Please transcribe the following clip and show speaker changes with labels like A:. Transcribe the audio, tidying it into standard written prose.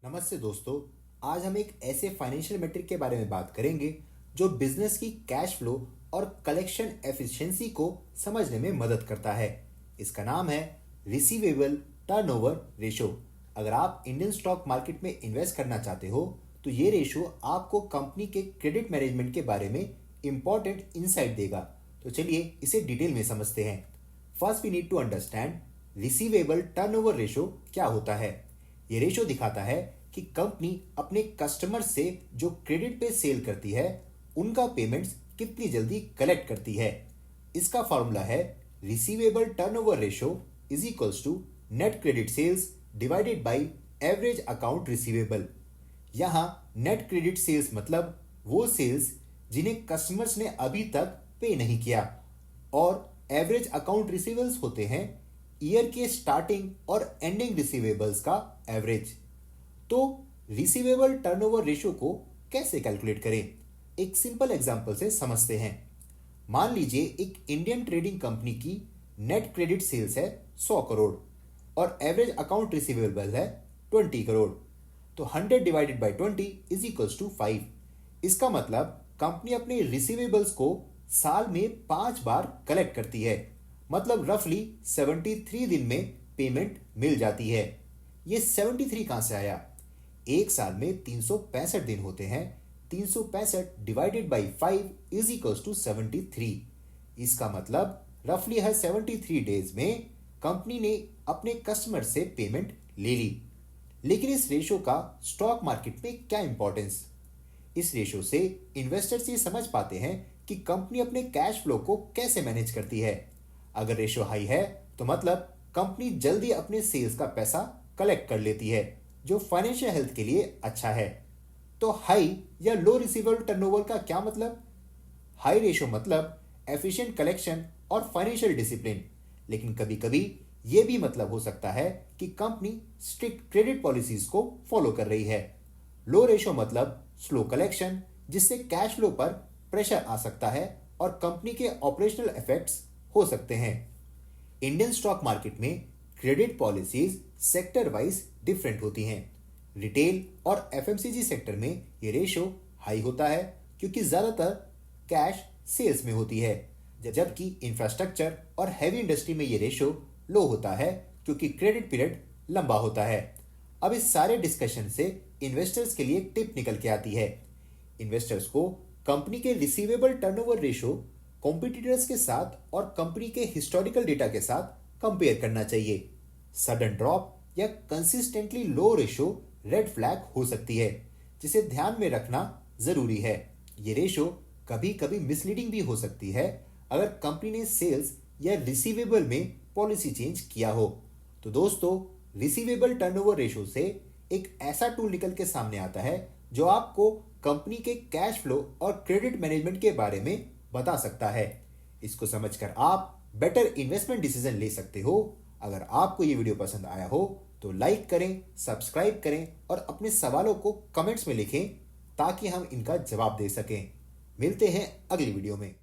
A: नमस्ते दोस्तों। आज हम एक ऐसे फाइनेंशियल मैट्रिक के बारे में बात करेंगे जो बिजनेस की कैश फ्लो और कलेक्शन एफिशिएंसी को समझने में मदद करता है। इसका नाम है रिसीवेबल टर्नओवर रेशो। अगर आप इंडियन स्टॉक मार्केट में इन्वेस्ट करना चाहते हो तो ये रेशो आपको कंपनी के क्रेडिट मैनेजमेंट के बारे में इंपॉर्टेंट इंसाइट देगा। तो चलिए इसे डिटेल में समझते हैं। First we need to understand receivable turnover ratio क्या होता है। ये रेशो दिखाता है कि कंपनी अपने कस्टमर से जो क्रेडिट पे सेल करती है उनका पेमेंट्स कितनी जल्दी कलेक्ट करती है। इसका फॉर्मूला है receivable turnover ratio is equals to net credit sales divided by average account receivable. यहाँ नेट क्रेडिट सेल्स मतलब वो सेल्स जिन्हें कस्टमर्स ने अभी तक पे नहीं किया, और एवरेज अकाउंट रिसीवेबल्स होते हैं ईयर के स्टार्टिंग और एंडिंग रिसीवेबल्स का एवरेज। तो रिसीवेबल टर्नओवर रेशो को कैसे कैलकुलेट करें, एक सिंपल एग्जांपल से समझते हैं। मान लीजिए एक इंडियन ट्रेडिंग कंपनी की नेट क्रेडिट सेल्स है 100 करोड़ और एवरेज अकाउंट रिसीवेबल है 20 करोड़। तो 100 divided by 20 is equals to 5। इसका मतलब कंपनी अपने रिसीवेबल्स को साल में 5 बार कलेक्ट करती है, मतलब रफली 73 दिन में पेमेंट मिल जाती है। ये 73 कहां से आया? एक साल में 365 दिन होते हैं। 365 divided by 5 is equals to 73। इसका मतलब रफली हर 73 डेज में कंपनी ने अपने कस्टमर से पेमेंट ले ली। लेकिन इस रेशो का स्टॉक मार्केट में क्या इंपॉर्टेंस? इस रेशो से इन्वेस्टर्स ये समझ पाते हैं कि कंपनी अपने कैश फ्लो को कैसे मैनेज करती है। अगर रेशो हाई है तो मतलब कंपनी जल्दी अपने सेल्स का पैसा कलेक्ट कर लेती है, जो फाइनेंशियल हेल्थ के लिए अच्छा है। तो हाई या लो रिसीवेबल टर्नओवर का क्या मतलब? हाई रेशो मतलब एफिशिएंट कलेक्शन और फाइनेंशियल डिसिप्लिन, लेकिन कभी कभी यह भी मतलब हो सकता है कि कंपनी स्ट्रिक्ट क्रेडिट पॉलिसीज को फॉलो कर रही है। लो रेशो मतलब स्लो कलेक्शन, जिससे कैश फ्लो पर प्रेशर आ सकता है और कंपनी के ऑपरेशनल इफेक्ट्स हो सकते हैं। इंडियन स्टॉक मार्केट में credit policies sector wise different होती हैं। रिटेल और एफएमसीजी सेक्टर में ये रेशो हाई होता है क्योंकि ज्यादातर कैश सेल्स में होती है, जबकि इंफ्रास्ट्रक्चर और हैवी इंडस्ट्री में ये रेशो लो होता है क्योंकि क्रेडिट पीरियड लंबा होता है। अब इस सारे डिस्कशन से इन्वेस्टर्स के लिए एक टिप निकल के आती है। इन्वेस्टर्स को कंपनी के रिसीवेबल टर्नओवर रेशो कॉम्पिटिटर्स के साथ और कंपनी के हिस्टोरिकल डेटा के साथ कंपेयर करना चाहिए। सडन ड्रॉप या कंसिस्टेंटली लो रेशो रेड फ्लैग हो सकती है, जिसे ध्यान में रखना जरूरी है। ये रेशो कभी कभी मिसलीडिंग भी हो सकती है अगर कंपनी ने सेल्स या रिसीवेबल में पॉलिसी चेंज किया हो। तो दोस्तों, रिसीवेबल टर्नओवर रेशो से एक ऐसा टूल निकल के सामने आता है जो आपको कंपनी के कैश फ्लो और क्रेडिट मैनेजमेंट के बारे में बता सकता है। इसको समझकर आप बेटर इन्वेस्टमेंट डिसीजन ले सकते हो। अगर आपको ये वीडियो पसंद आया हो तो लाइक करें, सब्सक्राइब करें और अपने सवालों को कमेंट्स में लिखें ताकि हम इनका जवाब दे सकें। मिलते हैं अगली वीडियो में।